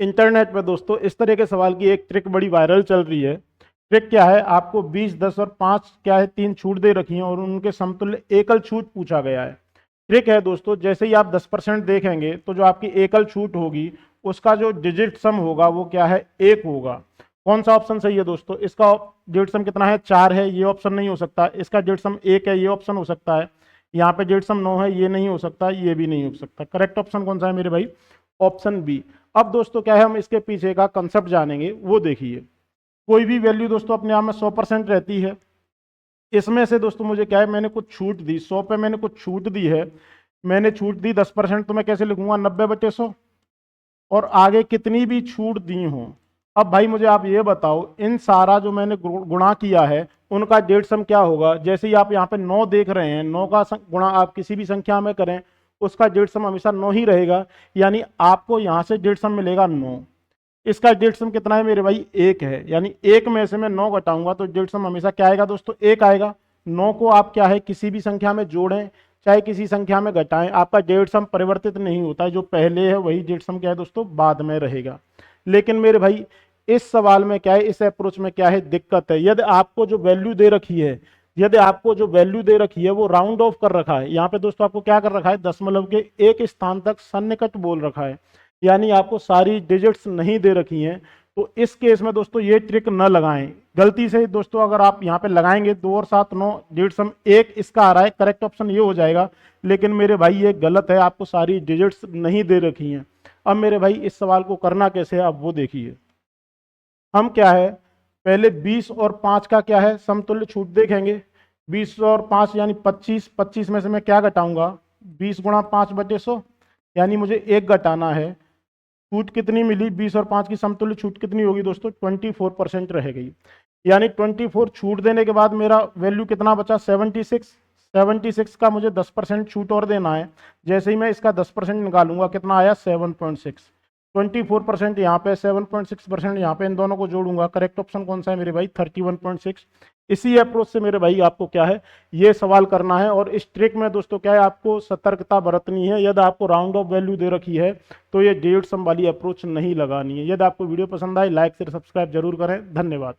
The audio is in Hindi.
इंटरनेट पे दोस्तों इस तरह के सवाल की एक ट्रिक बड़ी वायरल चल रही है। ट्रिक क्या है, आपको 20, 10 और 5 क्या है 3 छूट दे रखी हैं और उनके समतुल्य एकल छूट पूछा गया है। ट्रिक है दोस्तों, जैसे ही आप 10% देखेंगे तो जो आपकी एकल छूट होगी उसका जो डिजिट सम होगा वो क्या है, 1 होगा। कौन सा ऑप्शन सही है दोस्तों? इसका डिजिट सम कितना है, 4 है, ये ऑप्शन नहीं हो सकता। इसका डिजिट सम 1 है, ये ऑप्शन हो सकता है। यहाँ पे डिजिट सम 9 है, ये नहीं हो सकता, ये भी नहीं हो सकता। करेक्ट ऑप्शन कौन सा है मेरे भाई? Option B. अब दोस्तों क्या है, हम इसके पीछे का कंसेप्ट जानेंगे, वो देखिए। कोई भी वैल्यू दोस्तों अपने आप में 100% रहती है। इसमें से दोस्तों मुझे क्या है, मैंने कुछ छूट दी, 100 पे मैंने कुछ छूट दी है। मैंने छूट दी 10%, तो मैं कैसे लिखूंगा, 90/100। और आगे कितनी भी छूट दी हो। अब भाई मुझे आप ये बताओ, इन सारा जो मैंने गुणा किया है उनका डेढ़ सम क्या होगा? जैसे ही आप यहाँ पे 9 देख रहे हैं, 9 का गुणा आप किसी भी संख्या में करें, उसका डेढ़ सम हमेशा 9 ही रहेगा। यानी आपको यहाँ से डेढ़ सम मिलेगा 9। इसका डेढ़ सम कितना है मेरे भाई? 1 है। यानी 1 में से मैं 9 घटाऊंगा तो डेढ़ सम हमेशा क्या आएगा दोस्तों? 1 आएगा। 9 को आप क्या है, किसी भी संख्या में जोड़ें चाहे किसी संख्या में घटाएं, आपका डेढ़ सम परिवर्तित नहीं होता है। जो पहले है वही डेढ़ सम क्या है दोस्तों, बाद में रहेगा। लेकिन मेरे भाई इस सवाल में क्या है, इस अप्रोच में क्या है, दिक्कत है। यदि आपको जो वैल्यू दे रखी है, यदि आपको जो वैल्यू दे रखी है वो राउंड ऑफ कर रखा है, यहाँ पे दोस्तों आपको क्या कर रखा है, दशमलव के एक स्थान तक सन्निकट बोल रखा है, यानी आपको सारी डिजिट्स नहीं दे रखी हैं, तो इस केस में दोस्तों ये ट्रिक न लगाएं। गलती से दोस्तों अगर आप यहाँ पे लगाएंगे 2 और 7 9, डेढ़ सम 1 इसका आ रहा है, करेक्ट ऑप्शन ये हो जाएगा। लेकिन मेरे भाई ये गलत है, आपको सारी डिजिट्स नहीं दे रखी हैं। अब मेरे भाई इस सवाल को करना कैसे है, आप वो देखिए। हम क्या है, पहले 20 और 5 का क्या है, समतुल्य छूट देखेंगे। 20 और 5 यानी 25। 25 में से मैं क्या घटाऊंगा, 20 गुणा 5/100, यानी मुझे 1 घटाना है। छूट कितनी मिली, 20 और 5 की समतुल्य छूट कितनी होगी दोस्तों, 24% रह गई। यानी 24 छूट देने के बाद मेरा वैल्यू कितना बचा, 76। 76 का मुझे 10% छूट और देना है। जैसे ही मैं इसका 10% निकालूंगा, कितना आया, 7.6। 24% यहाँ पे, 7.6% यहाँ पे, इन दोनों को जोड़ूंगा। करेक्ट ऑप्शन कौन सा है मेरे भाई, 31.6। इसी अप्रोच से मेरे भाई आपको क्या है, ये सवाल करना है। और इस ट्रिक में दोस्तों क्या है, आपको सतर्कता बरतनी है। यदि आपको राउंड ऑफ वैल्यू दे रखी है तो ये डेढ़ सम वाली अप्रोच नहीं लगानी है। यदि आपको वीडियो पसंद आए, लाइक शेयर सब्सक्राइब जरूर करें। धन्यवाद।